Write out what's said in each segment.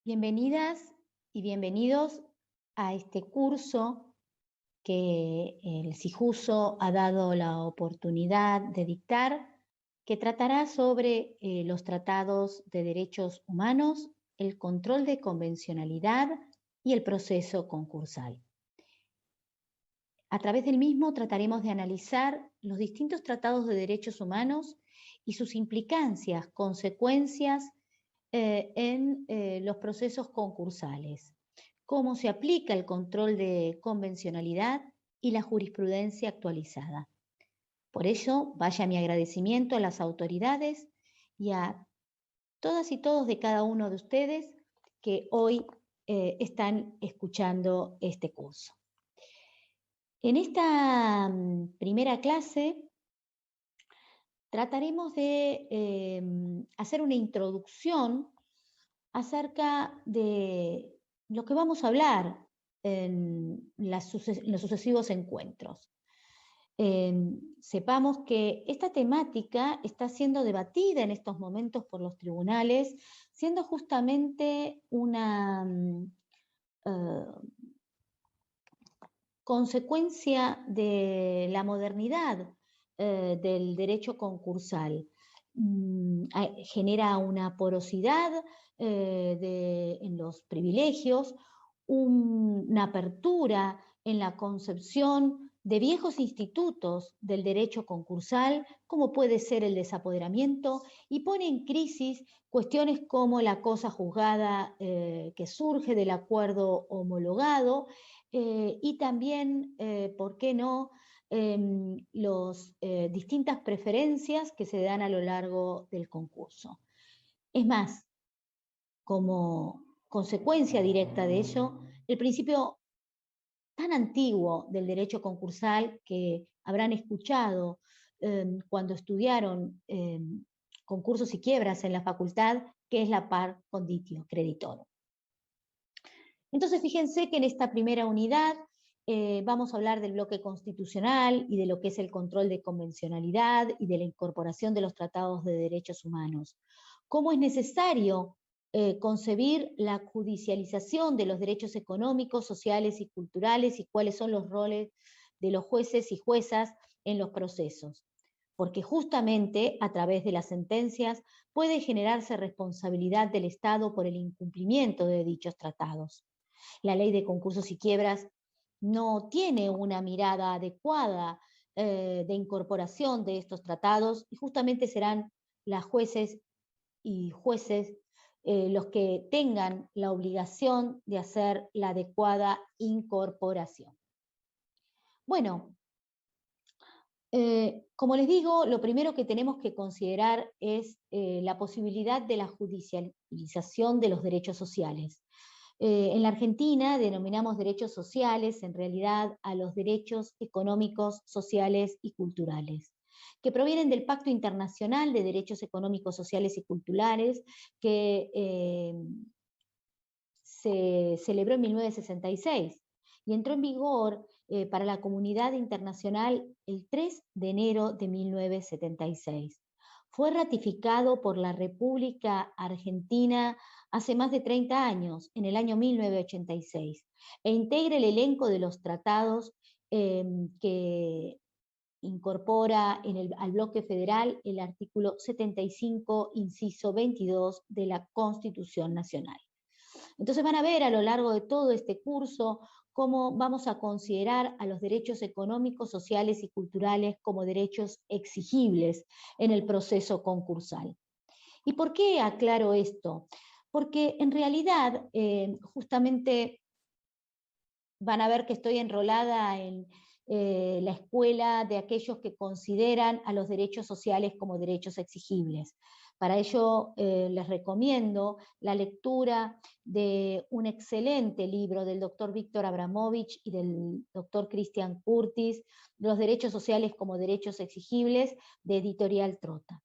Bienvenidas y bienvenidos a este curso que el CIJUSO ha dado la oportunidad de dictar, que tratará sobre los tratados de derechos humanos, el control de convencionalidad y el proceso concursal. A través del mismo trataremos de analizar los distintos tratados de derechos humanos y sus implicancias, consecuencias en los procesos concursales, cómo se aplica el control de convencionalidad y la jurisprudencia actualizada. Por ello, vaya mi agradecimiento a las autoridades y a todas y todos de cada uno de ustedes que hoy están escuchando este curso. En esta primera clase trataremos de hacer una introducción acerca de lo que vamos a hablar en los sucesivos encuentros. Sepamos que esta temática está siendo debatida en estos momentos por los tribunales, siendo justamente una consecuencia de la modernidad del derecho concursal. Genera una porosidad en los privilegios, una apertura en la concepción de viejos institutos del derecho concursal, como puede ser el desapoderamiento, y pone en crisis cuestiones como la cosa juzgada que surge del acuerdo homologado, y también, ¿por qué no?, las distintas preferencias que se dan a lo largo del concurso. Es más, como consecuencia directa de ello, el principio tan antiguo del derecho concursal que habrán escuchado cuando estudiaron concursos y quiebras en la facultad, que es la par conditio creditorum. Entonces, fíjense que en esta primera unidad vamos a hablar del bloque constitucional y de lo que es el control de convencionalidad y de la incorporación de los tratados de derechos humanos. Cómo es necesario concebir la judicialización de los derechos económicos, sociales y culturales y cuáles son los roles de los jueces y juezas en los procesos. Porque justamente a través de las sentencias puede generarse responsabilidad del Estado por el incumplimiento de dichos tratados. La ley de concursos y quiebras no tiene una mirada adecuada de incorporación de estos tratados y justamente serán las jueces y jueces los que tengan la obligación de hacer la adecuada incorporación. Bueno, como les digo, lo primero que tenemos que considerar es la posibilidad de la judicialización de los derechos sociales. En la Argentina denominamos derechos sociales, en realidad, a los derechos económicos, sociales y culturales, que provienen del Pacto Internacional de Derechos Económicos, Sociales y Culturales, que se celebró en 1966 y entró en vigor para la comunidad internacional el 3 de enero de 1976. Fue ratificado por la República Argentina hace más de 30 años, en el año 1986, e integra el elenco de los tratados que incorpora al bloque federal el artículo 75, inciso 22 de la Constitución Nacional. Entonces van a ver a lo largo de todo este curso cómo vamos a considerar a los derechos económicos, sociales y culturales como derechos exigibles en el proceso concursal. ¿Y por qué aclaro esto? Porque en realidad justamente van a ver que estoy enrolada en la escuela de aquellos que consideran a los derechos sociales como derechos exigibles. Para ello les recomiendo la lectura de un excelente libro del doctor Víctor Abramovich y del doctor Christian Curtis, Los derechos sociales como derechos exigibles, de Editorial Trota.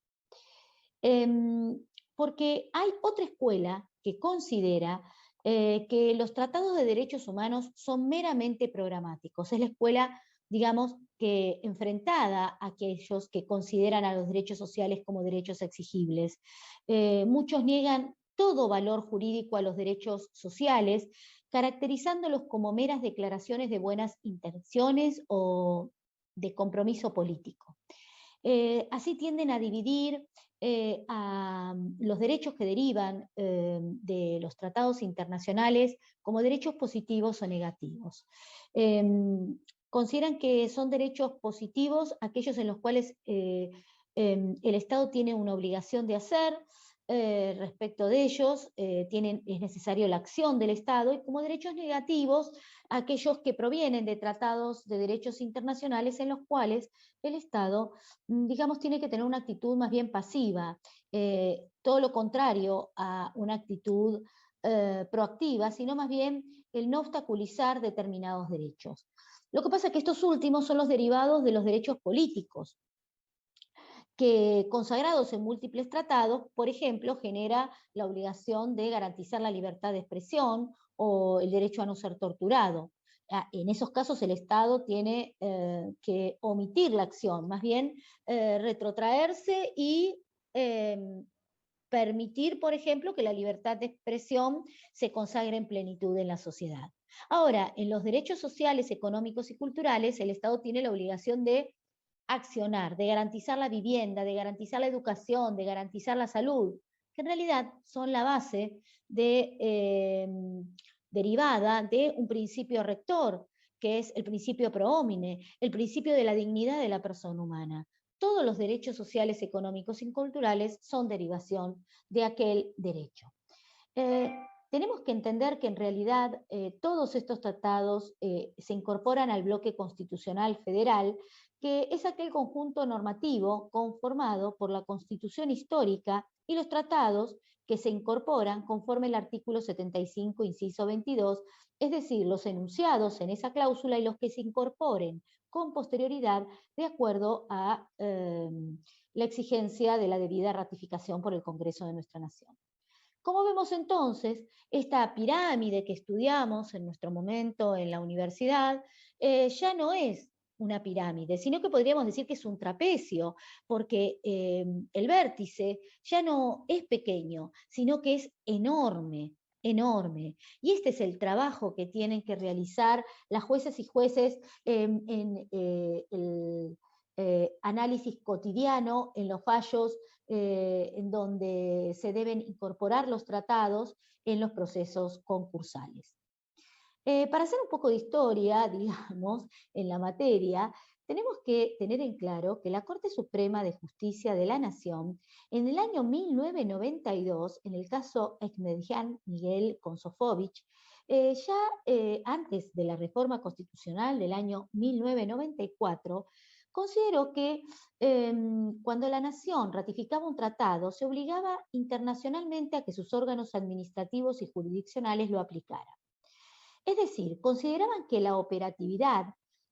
Porque hay otra escuela que considera que los tratados de derechos humanos son meramente programáticos. Es la escuela, digamos, que enfrentada a aquellos que consideran a los derechos sociales como derechos exigibles. Muchos niegan todo valor jurídico a los derechos sociales, caracterizándolos como meras declaraciones de buenas intenciones o de compromiso político. Así tienden a dividir a los derechos que derivan de los tratados internacionales como derechos positivos o negativos. Consideran que son derechos positivos aquellos en los cuales el Estado tiene una obligación de hacer, respecto de ellos, es necesario la acción del Estado, y como derechos negativos, aquellos que provienen de tratados de derechos internacionales en los cuales el Estado, digamos, tiene que tener una actitud más bien pasiva, todo lo contrario a una actitud proactiva, sino más bien el no obstaculizar determinados derechos. Lo que pasa es que estos últimos son los derivados de los derechos políticos, que consagrados en múltiples tratados, por ejemplo, genera la obligación de garantizar la libertad de expresión o el derecho a no ser torturado. En esos casos el Estado tiene que omitir la acción, más bien retrotraerse y permitir, por ejemplo, que la libertad de expresión se consagre en plenitud en la sociedad. Ahora, en los derechos sociales, económicos y culturales, el Estado tiene la obligación de accionar, de garantizar la vivienda, de garantizar la educación, de garantizar la salud, que en realidad son la base derivada de un principio rector, que es el principio pro homine, el principio de la dignidad de la persona humana. Todos los derechos sociales, económicos y culturales son derivación de aquel derecho. Tenemos que entender que en realidad todos estos tratados se incorporan al bloque constitucional federal, que es aquel conjunto normativo conformado por la Constitución histórica y los tratados que se incorporan conforme el artículo 75, inciso 22, es decir, los enunciados en esa cláusula y los que se incorporen con posterioridad de acuerdo a la exigencia de la debida ratificación por el Congreso de nuestra Nación. Como vemos entonces, esta pirámide que estudiamos en nuestro momento en la universidad ya no es una pirámide, sino que podríamos decir que es un trapecio, porque el vértice ya no es pequeño, sino que es enorme, enorme. Y este es el trabajo que tienen que realizar las jueces y jueces en el análisis cotidiano, en los fallos en donde se deben incorporar los tratados en los procesos concursales. Para hacer un poco de historia, digamos, en la materia, tenemos que tener en claro que la Corte Suprema de Justicia de la Nación, en el año 1992, en el caso Ahmadinejad Miguel Konsofovich, antes de la reforma constitucional del año 1994, consideró que cuando la nación ratificaba un tratado, se obligaba internacionalmente a que sus órganos administrativos y jurisdiccionales lo aplicaran. Es decir, consideraban que la operatividad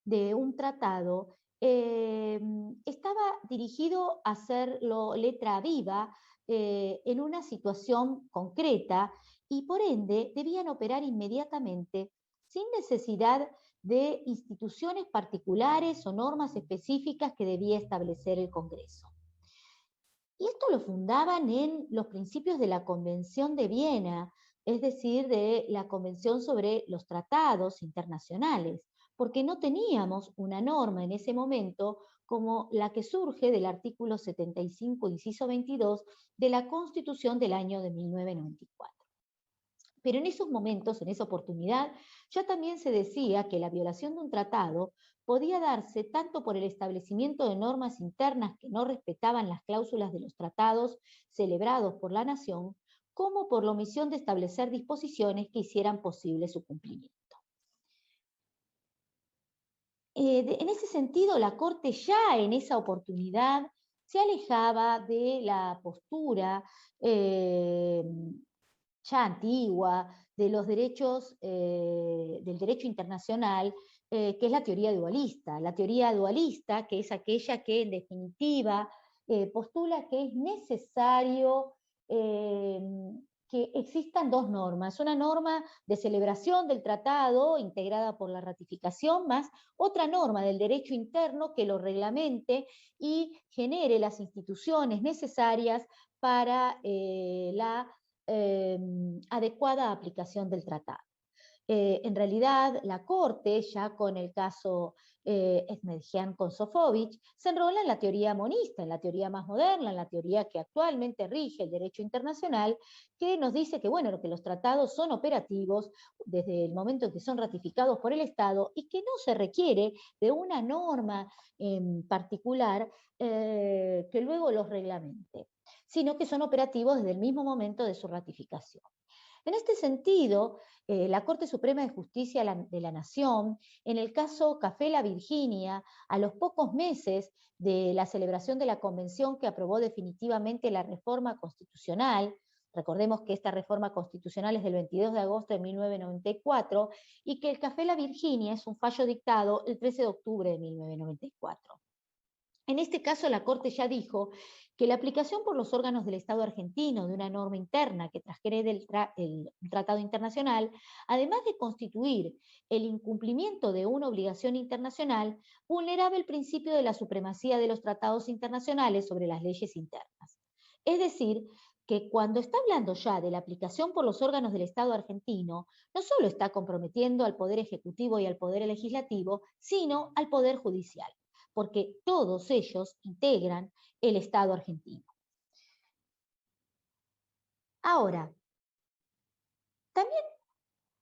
de un tratado estaba dirigido a hacerlo letra viva en una situación concreta y por ende debían operar inmediatamente sin necesidad de instituciones particulares o normas específicas que debía establecer el Congreso. Y esto lo fundaban en los principios de la Convención de Viena, es decir, de la Convención sobre los Tratados Internacionales, porque no teníamos una norma en ese momento como la que surge del artículo 75, inciso 22 de la Constitución del año de 1994. Pero en esos momentos, en esa oportunidad, ya también se decía que la violación de un tratado podía darse tanto por el establecimiento de normas internas que no respetaban las cláusulas de los tratados celebrados por la nación, como por la omisión de establecer disposiciones que hicieran posible su cumplimiento. En ese sentido, la Corte ya en esa oportunidad se alejaba de la postura ya antigua de los derechos, del derecho internacional, que es la teoría dualista. La teoría dualista, que es aquella que en definitiva postula que es necesario que existan dos normas, una norma de celebración del tratado integrada por la ratificación, más otra norma del derecho interno que lo reglamente y genere las instituciones necesarias para la adecuada aplicación del tratado. En realidad, la Corte, ya con el caso Esmedjian con Sofovich, se enrola en la teoría monista, en la teoría más moderna, en la teoría que actualmente rige el derecho internacional, que nos dice que, bueno, que los tratados son operativos desde el momento en que son ratificados por el Estado y que no se requiere de una norma en particular que luego los reglamente, sino que son operativos desde el mismo momento de su ratificación. En este sentido, la Corte Suprema de Justicia de la Nación, en el caso Café La Virginia, a los pocos meses de la celebración de la convención que aprobó definitivamente la reforma constitucional, recordemos que esta reforma constitucional es del 22 de agosto de 1994 y que el Café La Virginia es un fallo dictado el 13 de octubre de 1994. En este caso, la Corte ya dijo que la aplicación por los órganos del Estado argentino de una norma interna que transgrede el tratado internacional, además de constituir el incumplimiento de una obligación internacional, vulneraba el principio de la supremacía de los tratados internacionales sobre las leyes internas. Es decir, que cuando está hablando ya de la aplicación por los órganos del Estado argentino, no solo está comprometiendo al Poder Ejecutivo y al Poder Legislativo, sino al Poder Judicial, porque todos ellos integran el Estado argentino. Ahora, también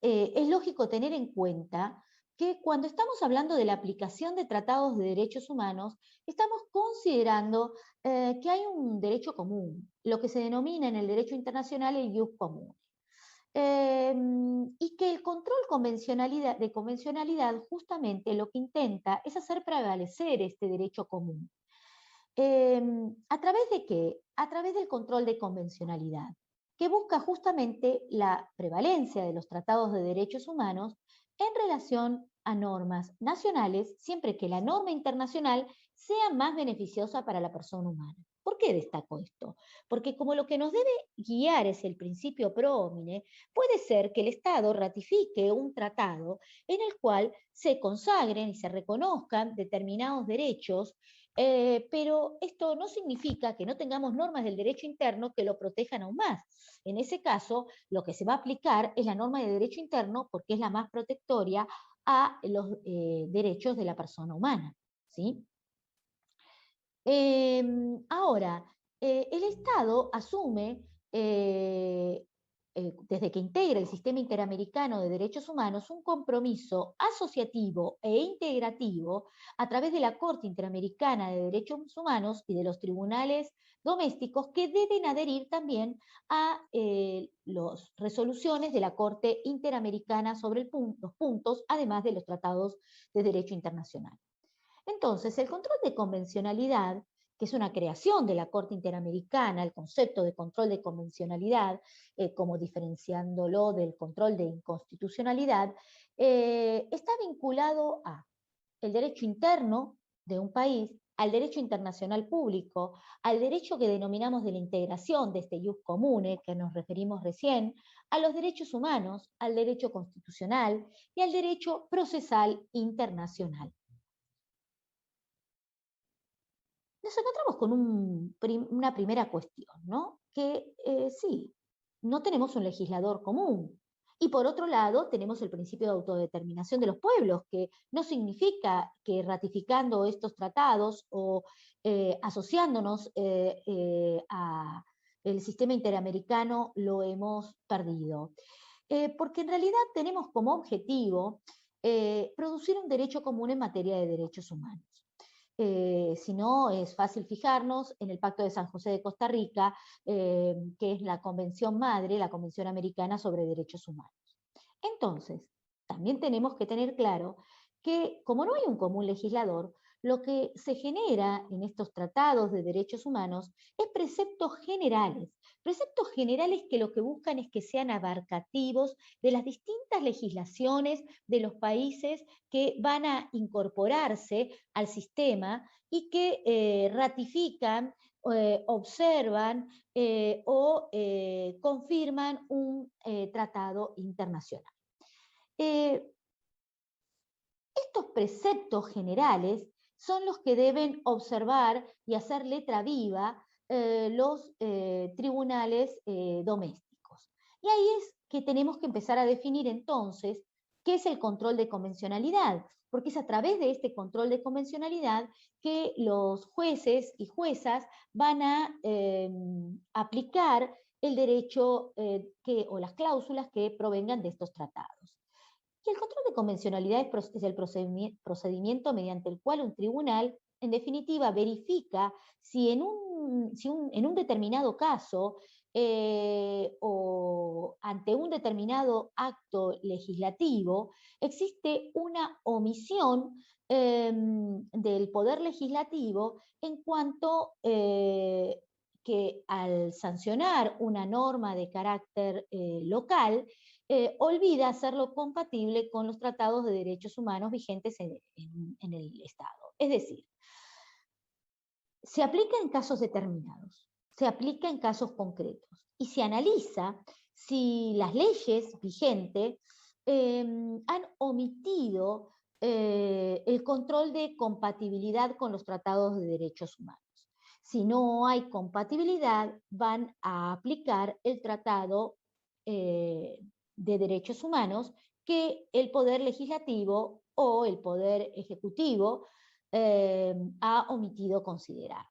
es lógico tener en cuenta que cuando estamos hablando de la aplicación de tratados de derechos humanos, estamos considerando que hay un derecho común, lo que se denomina en el derecho internacional el jus común. Y que el control de convencionalidad justamente lo que intenta es hacer prevalecer este derecho común. ¿A través de qué? A través del control de convencionalidad, que busca justamente la prevalencia de los tratados de derechos humanos en relación a normas nacionales, siempre que la norma internacional sea más beneficiosa para la persona humana. ¿Por qué destaco esto? Porque como lo que nos debe guiar es el principio pro homine, puede ser que el Estado ratifique un tratado en el cual se consagren y se reconozcan determinados derechos, pero esto no significa que no tengamos normas del derecho interno que lo protejan aún más. En ese caso, lo que se va a aplicar es la norma de derecho interno porque es la más protectoria a los derechos de la persona humana, ¿sí? Ahora, el Estado asume, desde que integra el sistema interamericano de derechos humanos, un compromiso asociativo e integrativo a través de la Corte Interamericana de Derechos Humanos y de los tribunales domésticos que deben adherir también a las resoluciones de la Corte Interamericana sobre los puntos, además de los tratados de derecho internacional. Entonces, el control de convencionalidad, que es una creación de la Corte Interamericana, el concepto de control de convencionalidad, como diferenciándolo del control de inconstitucionalidad, está vinculado a el derecho interno de un país, al derecho internacional público, al derecho que denominamos de la integración de este ius comune, que nos referimos recién, a los derechos humanos, al derecho constitucional y al derecho procesal internacional. Nos encontramos con una primera cuestión, ¿no? Que sí, no tenemos un legislador común. Y por otro lado, tenemos el principio de autodeterminación de los pueblos, que no significa que ratificando estos tratados o asociándonos al sistema interamericano lo hemos perdido. Porque en realidad tenemos como objetivo producir un derecho común en materia de derechos humanos. Si no, es fácil fijarnos en el Pacto de San José de Costa Rica, que es la convención madre, la Convención Americana sobre Derechos Humanos. Entonces, también tenemos que tener claro que como no hay un común legislador, lo que se genera en estos tratados de derechos humanos es preceptos generales que lo que buscan es que sean abarcativos de las distintas legislaciones de los países que van a incorporarse al sistema y que ratifican, observan o confirman un tratado internacional. Estos preceptos generales son los que deben observar y hacer letra viva los tribunales domésticos. Y ahí es que tenemos que empezar a definir entonces qué es el control de convencionalidad, porque es a través de este control de convencionalidad que los jueces y juezas van a aplicar el derecho o las cláusulas que provengan de estos tratados. Y el control de convencionalidad es el procedimiento mediante el cual un tribunal, en definitiva, verifica si en un determinado caso o ante un determinado acto legislativo existe una omisión del poder legislativo en cuanto que al sancionar una norma de carácter local, olvida hacerlo compatible con los tratados de derechos humanos vigentes en el Estado. Es decir, se aplica en casos determinados, se aplica en casos concretos y se analiza si las leyes vigentes han omitido el control de compatibilidad con los tratados de derechos humanos. Si no hay compatibilidad, van a aplicar el tratado de derechos humanos que el poder legislativo o el poder ejecutivo ha omitido considerar.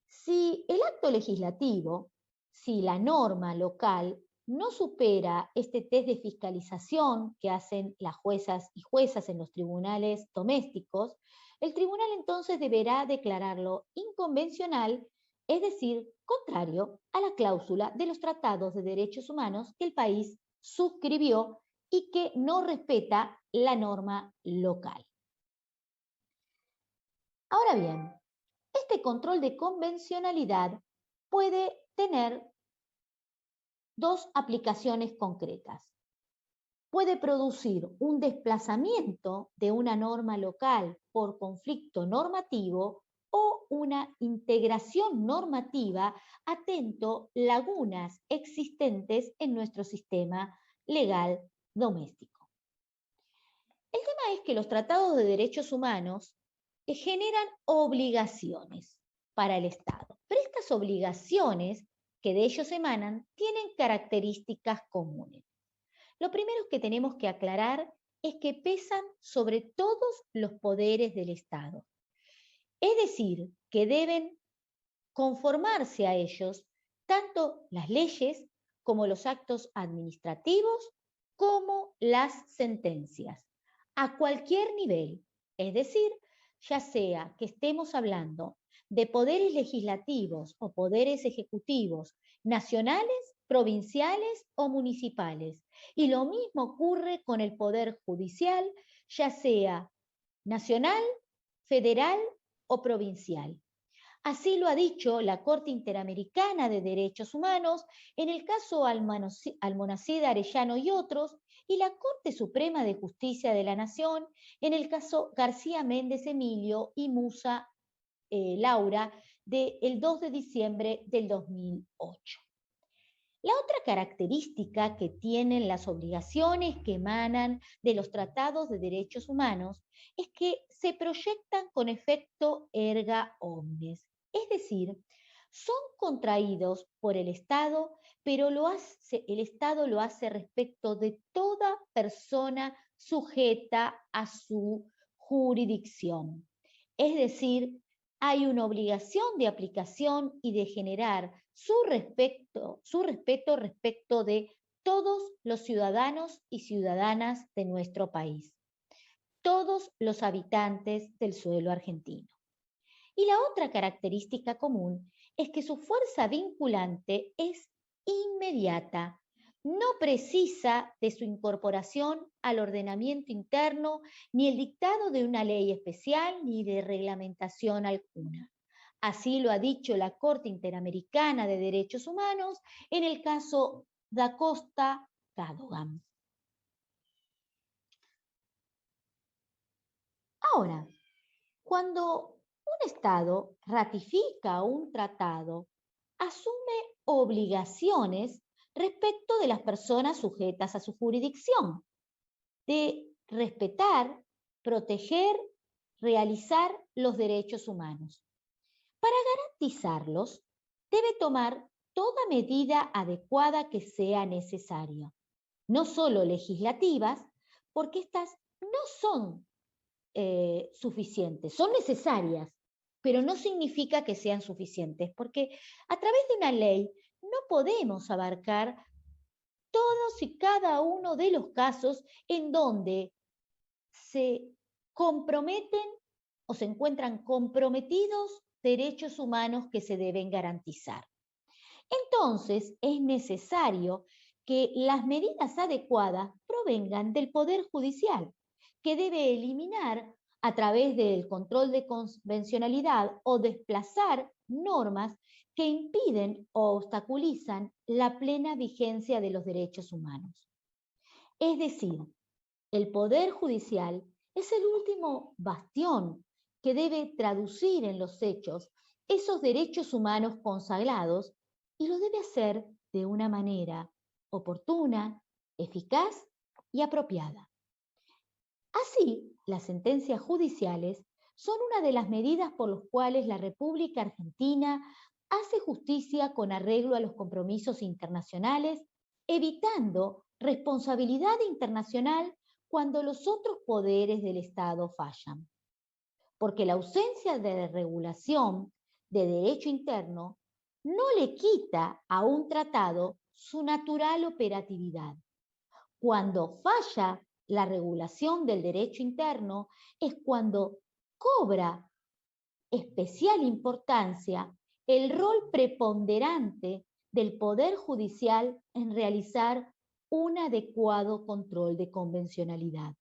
Si el acto legislativo, si la norma local no supera este test de fiscalización que hacen las juezas y juezas en los tribunales domésticos, el tribunal entonces deberá declararlo inconvencional, es decir, contrario a la cláusula de los tratados de derechos humanos que el país suscribió y que no respeta la norma local. Ahora bien, este control de convencionalidad puede tener dos aplicaciones concretas. Puede producir un desplazamiento de una norma local por conflicto normativo o una integración normativa atento lagunas existentes en nuestro sistema legal doméstico. El tema es que los tratados de derechos humanos generan obligaciones para el Estado, pero estas obligaciones que de ellos emanan tienen características comunes. Lo primero que tenemos que aclarar es que pesan sobre todos los poderes del Estado, es decir, que deben conformarse a ellos tanto las leyes como los actos administrativos como las sentencias, a cualquier nivel, es decir, ya sea que estemos hablando de poderes legislativos o poderes ejecutivos nacionales, provinciales o municipales. Y lo mismo ocurre con el poder judicial, ya sea nacional, federal o provincial. Así lo ha dicho la Corte Interamericana de Derechos Humanos en el caso Almonacid Arellano y otros, y la Corte Suprema de Justicia de la Nación en el caso García Méndez Emilio y Musa Laura del 2 de diciembre del 2008. La otra característica que tienen las obligaciones que emanan de los tratados de derechos humanos es que se proyectan con efecto erga omnes, es decir, son contraídos por el Estado, pero el Estado lo hace respecto de toda persona sujeta a su jurisdicción. Es decir, hay una obligación de aplicación y de generar su respeto respecto de todos los ciudadanos y ciudadanas de nuestro país, todos los habitantes del suelo argentino. Y la otra característica común es que su fuerza vinculante es inmediata, no precisa de su incorporación al ordenamiento interno, ni el dictado de una ley especial, ni de reglamentación alguna. Así lo ha dicho la Corte Interamericana de Derechos Humanos en el caso Da Costa Cadogan. Ahora, cuando un Estado ratifica un tratado, asume obligaciones respecto de las personas sujetas a su jurisdicción, de respetar, proteger, realizar los derechos humanos. Para garantizarlos, debe tomar toda medida adecuada que sea necesaria, no solo legislativas, porque estas no son suficientes, son necesarias, pero no significa que sean suficientes, porque a través de una ley no podemos abarcar todos y cada uno de los casos en donde se comprometen o se encuentran comprometidos derechos humanos que se deben garantizar. Entonces, es necesario que las medidas adecuadas provengan del Poder Judicial, que debe eliminar a través del control de convencionalidad o desplazar normas que impiden o obstaculizan la plena vigencia de los derechos humanos. Es decir, el Poder Judicial es el último bastión que debe traducir en los hechos esos derechos humanos consagrados y lo debe hacer de una manera oportuna, eficaz y apropiada. Así, las sentencias judiciales son una de las medidas por las cuales la República Argentina hace justicia con arreglo a los compromisos internacionales, evitando responsabilidad internacional cuando los otros poderes del Estado fallan. Porque la ausencia de regulación de derecho interno no le quita a un tratado su natural operatividad. Cuando falla la regulación del derecho interno es cuando cobra especial importancia el rol preponderante del Poder Judicial en realizar un adecuado control de convencionalidad.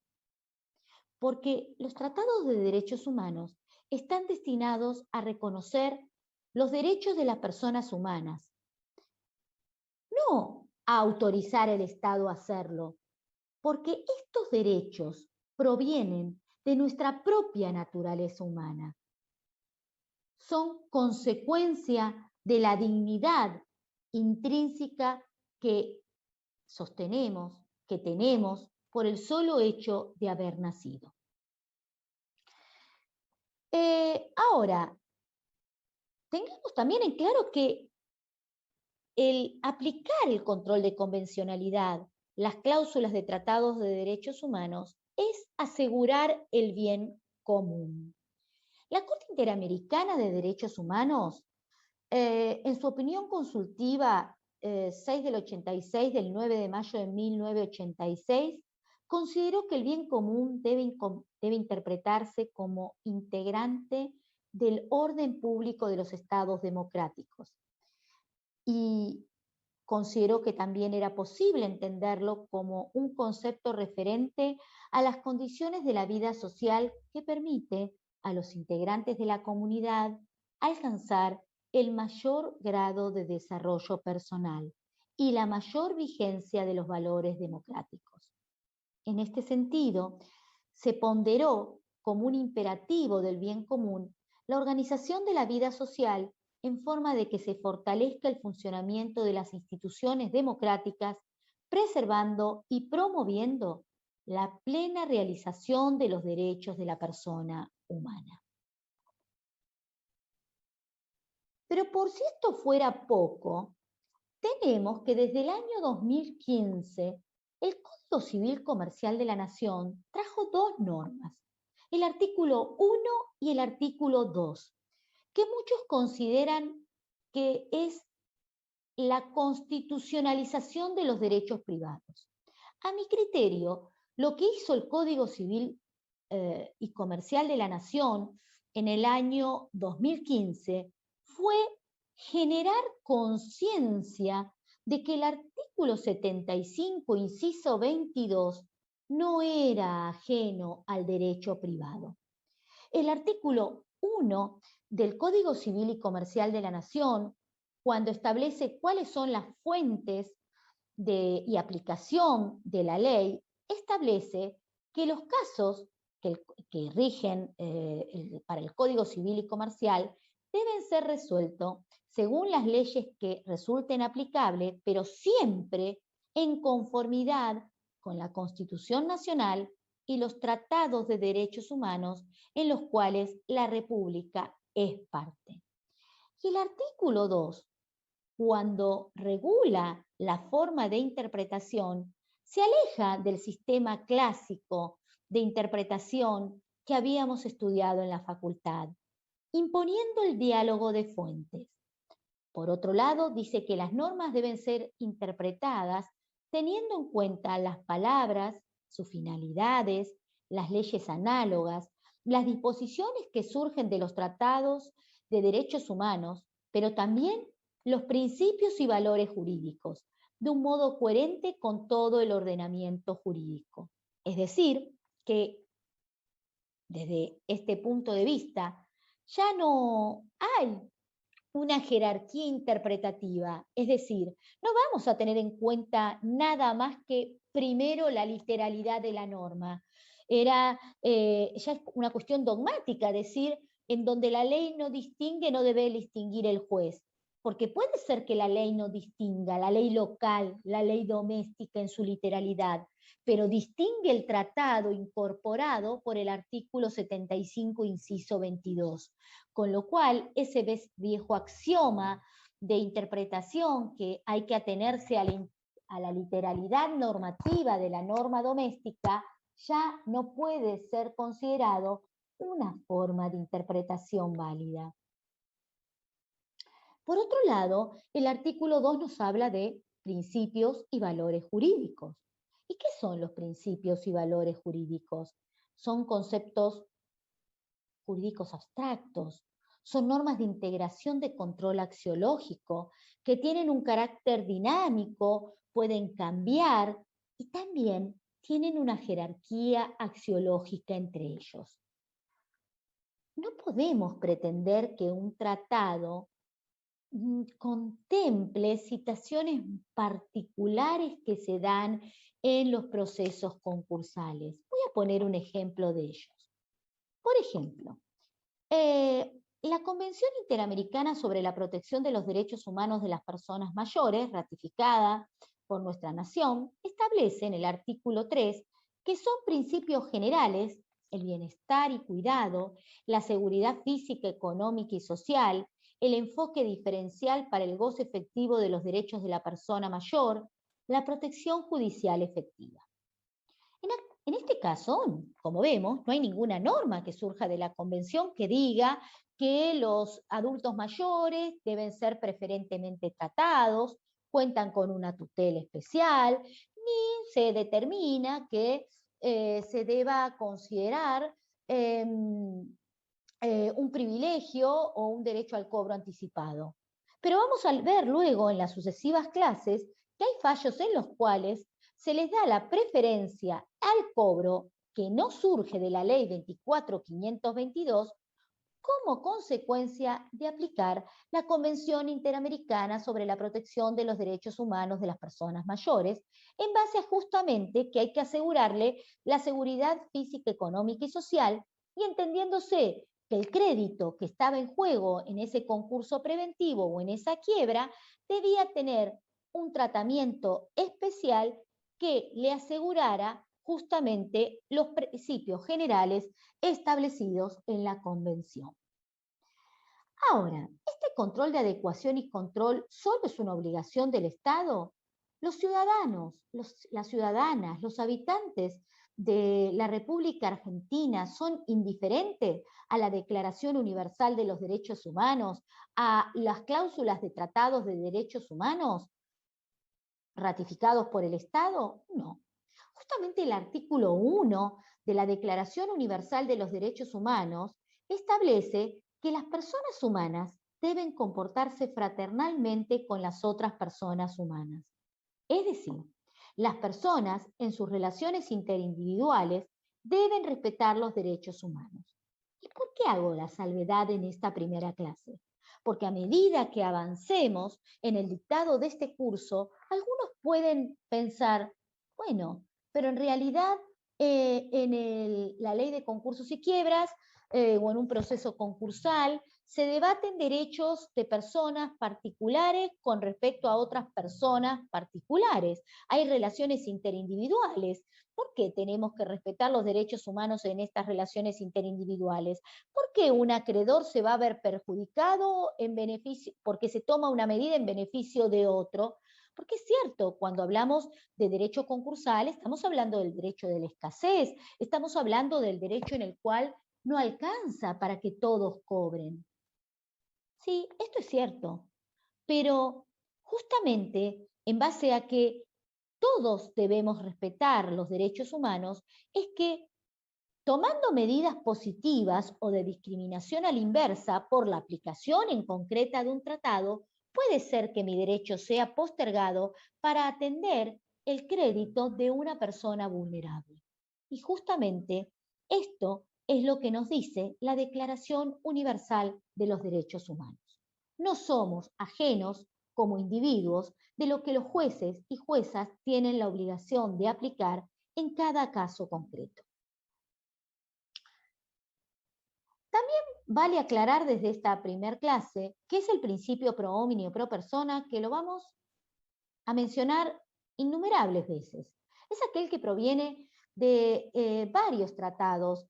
Porque los tratados de derechos humanos están destinados a reconocer los derechos de las personas humanas, no a autorizar al Estado a hacerlo, porque estos derechos provienen de nuestra propia naturaleza humana. Son consecuencia de la dignidad intrínseca que sostenemos, que tenemos por el solo hecho de haber nacido. Ahora, tengamos también en claro que el aplicar el control de convencionalidad, las cláusulas de tratados de derechos humanos, es asegurar el bien común. La Corte Interamericana de Derechos Humanos, en su opinión consultiva 6 del 86 del 9 de mayo de 1986, consideró que el bien común debe interpretarse como integrante del orden público de los estados democráticos. Y consideró que también era posible entenderlo como un concepto referente a las condiciones de la vida social que permite a los integrantes de la comunidad alcanzar el mayor grado de desarrollo personal y la mayor vigencia de los valores democráticos. En este sentido, se ponderó como un imperativo del bien común la organización de la vida social en forma de que se fortalezca el funcionamiento de las instituciones democráticas, preservando y promoviendo la plena realización de los derechos de la persona humana. Pero por si esto fuera poco, tenemos que desde el año 2015 el Código Civil Comercial de la Nación trajo dos normas, el artículo 1 y el artículo 2, que muchos consideran que es la constitucionalización de los derechos privados. A mi criterio, lo que hizo el Código Civil y Comercial de la Nación en el año 2015 fue generar conciencia de que el artículo 75, inciso 22, no era ajeno al derecho privado. El artículo 1 del Código Civil y Comercial de la Nación, cuando establece cuáles son las fuentes y aplicación de la ley, establece que los casos que rigen para el Código Civil y Comercial deben ser resueltos según las leyes que resulten aplicables, pero siempre en conformidad con la Constitución Nacional y los tratados de derechos humanos en los cuales la República es parte. Y el artículo 2 cuando regula la forma de interpretación, se aleja del sistema clásico de interpretación que habíamos estudiado en la facultad, imponiendo el diálogo de fuentes. Por otro lado, dice que las normas deben ser interpretadas teniendo en cuenta las palabras, sus finalidades, las leyes análogas, las disposiciones que surgen de los tratados de derechos humanos, pero también los principios y valores jurídicos, de un modo coherente con todo el ordenamiento jurídico. Es decir, que desde este punto de vista ya no hay una jerarquía interpretativa, es decir, no vamos a tener en cuenta nada más que primero la literalidad de la norma. Ya es una cuestión dogmática, decir, en donde la ley no distingue, no debe distinguir el juez, porque puede ser que la ley no distinga, la ley local, la ley doméstica en su literalidad, pero distingue el tratado incorporado por el artículo 75, inciso 22. Con lo cual, ese viejo axioma de interpretación que hay que atenerse a la literalidad normativa de la norma doméstica ya no puede ser considerado una forma de interpretación válida. Por otro lado, el artículo 2 nos habla de principios y valores jurídicos. ¿Y qué son los principios y valores jurídicos? Son conceptos jurídicos abstractos, son normas de integración de control axiológico que tienen un carácter dinámico, pueden cambiar y también tienen una jerarquía axiológica entre ellos. No podemos pretender que un tratado contemple situaciones particulares que se dan en los procesos concursales. Voy a poner un ejemplo de ellos. Por ejemplo, la Convención Interamericana sobre la Protección de los Derechos Humanos de las Personas Mayores, ratificada por nuestra nación, establece en el artículo 3 que son principios generales el bienestar y cuidado, la seguridad física, económica y social, el enfoque diferencial para el goce efectivo de los derechos de la persona mayor, la protección judicial efectiva. En este caso, como vemos, no hay ninguna norma que surja de la Convención que diga que los adultos mayores deben ser preferentemente tratados, cuentan con una tutela especial, ni se determina que se deba considerar un privilegio o un derecho al cobro anticipado. Pero vamos a ver luego en las sucesivas clases que hay fallos en los cuales se les da la preferencia al cobro que no surge de la ley 24.522 como consecuencia de aplicar la Convención Interamericana sobre la Protección de los Derechos Humanos de las Personas Mayores, en base a justamente que hay que asegurarle la seguridad física, económica y social, y entendiéndose que el crédito que estaba en juego en ese concurso preventivo o en esa quiebra debía tener un tratamiento especial que le asegurara justamente los principios generales establecidos en la Convención. Ahora, ¿este control de adecuación y control solo es una obligación del Estado? Los ciudadanos, las ciudadanas, los habitantes de la República Argentina son indiferentes a la Declaración Universal de los Derechos Humanos, a las cláusulas de tratados de derechos humanos ratificados por el Estado? No. Justamente el artículo 1 de la Declaración Universal de los Derechos Humanos establece que las personas humanas deben comportarse fraternalmente con las otras personas humanas. Es decir, las personas en sus relaciones interindividuales deben respetar los derechos humanos. ¿Y por qué hago la salvedad en esta primera clase? Porque a medida que avancemos en el dictado de este curso, algunos pueden pensar, bueno, pero en realidad la ley de concursos y quiebras o en un proceso concursal, se debaten derechos de personas particulares con respecto a otras personas particulares. Hay relaciones interindividuales. ¿Por qué tenemos que respetar los derechos humanos en estas relaciones interindividuales? ¿Por qué un acreedor se va a ver perjudicado en beneficio, porque se toma una medida en beneficio de otro? Porque es cierto, cuando hablamos de derecho concursal, estamos hablando del derecho de la escasez, estamos hablando del derecho en el cual no alcanza para que todos cobren. Sí, esto es cierto, pero justamente en base a que todos debemos respetar los derechos humanos, es que tomando medidas positivas o de discriminación a la inversa por la aplicación en concreta de un tratado, puede ser que mi derecho sea postergado para atender el crédito de una persona vulnerable. Y justamente esto es lo que nos dice la Declaración Universal de los Derechos Humanos. No somos ajenos como individuos de lo que los jueces y juezas tienen la obligación de aplicar en cada caso concreto. También vale aclarar desde esta primer clase qué es el principio pro homine pro persona, que lo vamos a mencionar innumerables veces. Es aquel que proviene de varios tratados.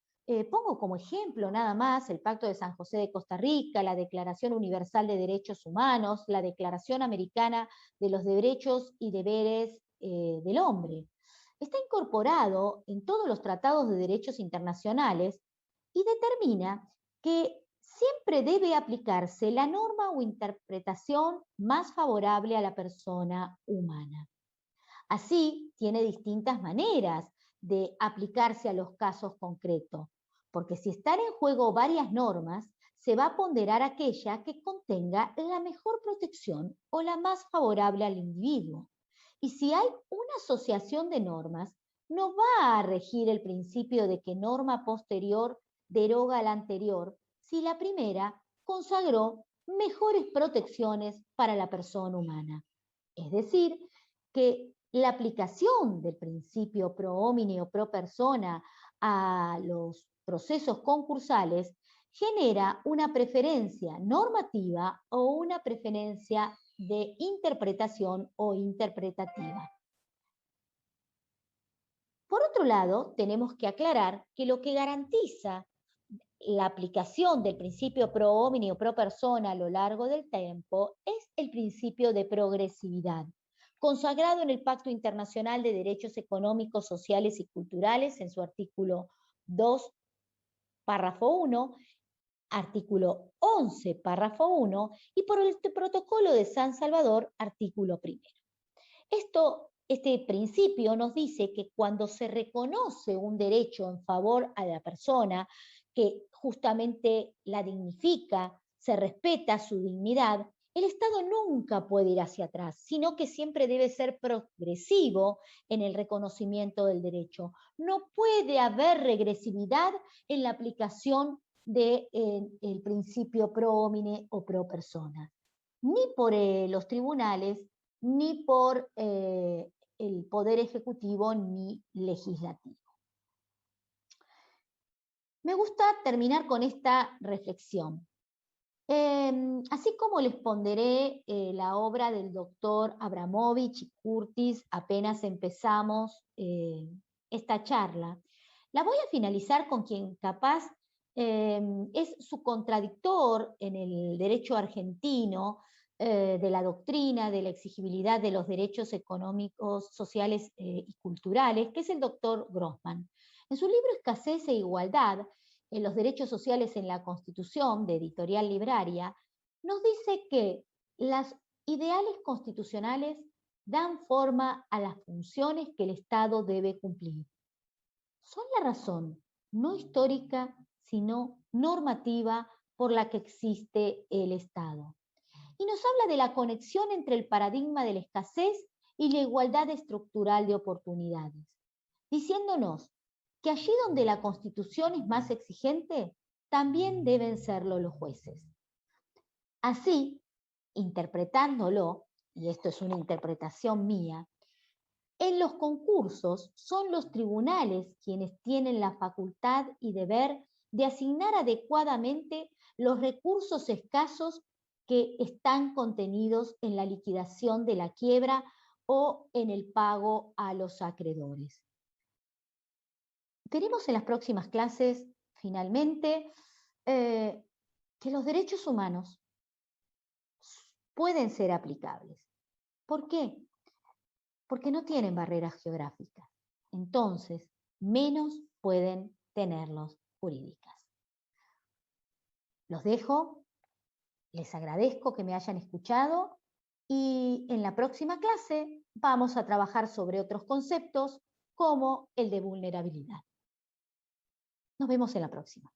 Pongo como ejemplo nada más el Pacto de San José de Costa Rica, la Declaración Universal de Derechos Humanos, la Declaración Americana de los Derechos y Deberes del Hombre. Está incorporado en todos los tratados de derechos internacionales y determina que siempre debe aplicarse la norma o interpretación más favorable a la persona humana. Así, tiene distintas maneras de aplicarse a los casos concretos, porque si están en juego varias normas, se va a ponderar aquella que contenga la mejor protección o la más favorable al individuo. Y si hay una asociación de normas, no va a regir el principio de que norma posterior deroga a la anterior si la primera consagró mejores protecciones para la persona humana. Es decir, que la aplicación del principio pro homine o pro persona a los procesos concursales genera una preferencia normativa o una preferencia de interpretación o interpretativa. Por otro lado, tenemos que aclarar que lo que garantiza la aplicación del principio pro homine o pro persona a lo largo del tiempo es el principio de progresividad, consagrado en el Pacto Internacional de Derechos Económicos, Sociales y Culturales en su artículo 2, párrafo 1, artículo 11, párrafo 1, y por el Protocolo de San Salvador, artículo 1. Este principio nos dice que cuando se reconoce un derecho en favor a la persona, que justamente la dignifica, se respeta su dignidad, el Estado nunca puede ir hacia atrás, sino que siempre debe ser progresivo en el reconocimiento del derecho. No puede haber regresividad en la aplicación del principio pro homine o pro persona, ni por los tribunales, ni por el Poder Ejecutivo ni Legislativo. Me gusta terminar con esta reflexión. Así como les ponderé la obra del doctor Abramovich y Curtis apenas empezamos esta charla, la voy a finalizar con quien capaz es su contradictor en el derecho argentino, de la doctrina de la exigibilidad de los derechos económicos, sociales y culturales, que es el doctor Grossman. En su libro Escasez e Igualdad, en los derechos sociales en la Constitución, de Editorial Libraria, nos dice que las ideales constitucionales dan forma a las funciones que el Estado debe cumplir. Son la razón, no histórica, sino normativa, por la que existe el Estado. Y nos habla de la conexión entre el paradigma de la escasez y la igualdad estructural de oportunidades, diciéndonos que allí donde la Constitución es más exigente, también deben serlo los jueces. Así, interpretándolo, y esto es una interpretación mía, en los concursos son los tribunales quienes tienen la facultad y deber de asignar adecuadamente los recursos escasos que están contenidos en la liquidación de la quiebra o en el pago a los acreedores. Veremos en las próximas clases, finalmente, que los derechos humanos pueden ser aplicables. ¿Por qué? Porque no tienen barreras geográficas. Entonces, menos pueden tenerlos jurídicas. Los dejo, les agradezco que me hayan escuchado y en la próxima clase vamos a trabajar sobre otros conceptos como el de vulnerabilidad. Nos vemos en la próxima.